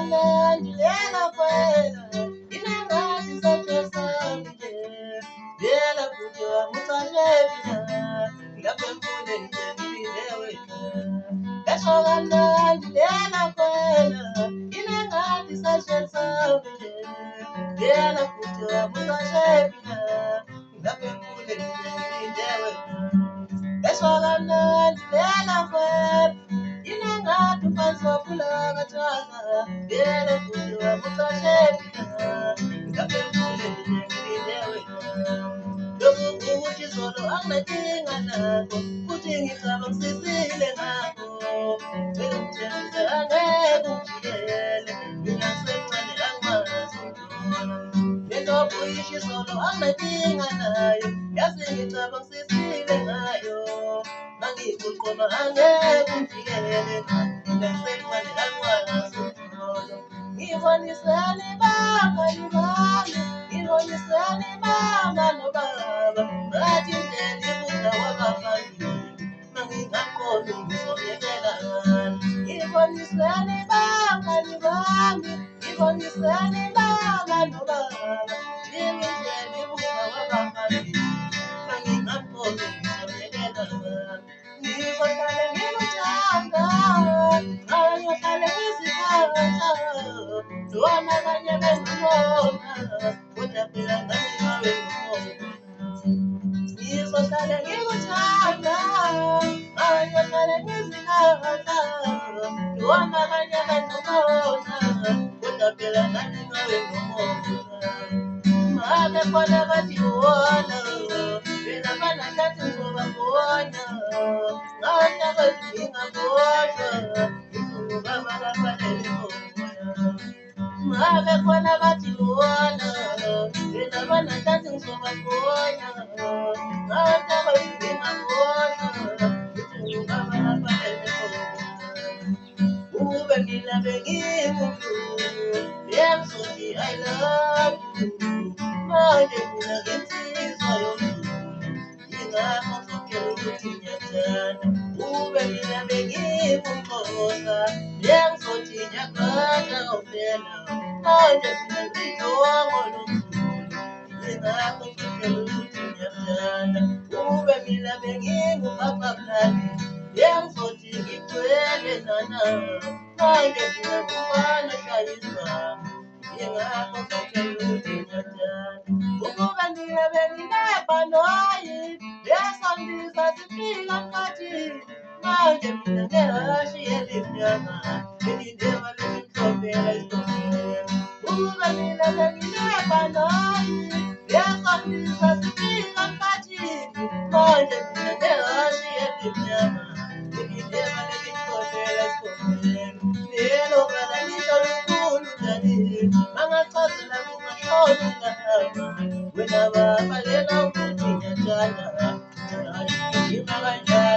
nandilela kwela inangathi sathesanje lela kujwa mutajebina ngapembule nje wena kashoka nandilela kwela inangathi sathesanje lela kujwa mutajebina ngapembule nje wena kashoka nandilela kwela inengathi mfazokula katshana ngele kujwa mutajebina ngapembule nje wena lokhu ukuthi zolo anginenkinga nakho futhi ngicabasisile ngakho ngikuthembise angeke ungijikele mina ngisencane angikwazi ukubona lento obuyisho izolo anginenkinga nayo yazi ngicabasisile ngayo mangikuqoma angeke ungijikele mina ngisencane angikwazi ukubona ngiboniseni bangani bami ngiboniseni mama nobaba ngathi indlela ibuza wabafani mangingaqondi ngizomyekela ngani ngiboniseni bangani bami ngiboniseni mama nobaba indlela ibuza wabafani mangingaqondi ngizomyekela ngani ngizohlale ngikuthanda nawe ngiyohlale ngizikhatha Luana kanye bengibona kodwa phela ngani ngawe ngibona ngizohlale ngikuthanda nawe ngiyohlale ngizikhatha Luana kanye bengibona kodwa phela ngani ngawe ngibona Mame khona bathi wona phela banathathi ngizobabona ngathi akwethu ngingabodwa ngizunguka bakafanele Mame khona bathi wona phela banathathi ngizobabona ngathi akwethu ngingabodwa ngizunguka bakafanele ube mina bengimuntu bengizothi I love you manje mina ngensizwa yomndeni ingakho ngizokela ukuthi ngiyathanda ube mina bengimuxosa bengizothi ngiyathanda phela manje mina ngijongo lomndeni ingakho ngizokela ukuthi ngiyathanda ube mina bengingubabakani bengizothi ngigcwele nana manje mina ngumfana shayiswa ingakho ngizokela ukuthi ngiyathanda ukuba mina benginebhanoyi lesandisa sifika mkhathini manje mina ngehashiye limnyama belindeba lelimhlobela isitobela ukuba mina benginebhanoyi lesandisa sifika mkhathini manje mina ngehashiye limnyama belindeba lelimhlobela isitobela lelo bala lisho lukhulu dalili mangachazela kungashona ngahamba wena baba lela ukuthi ngiyathanda ngima kanjani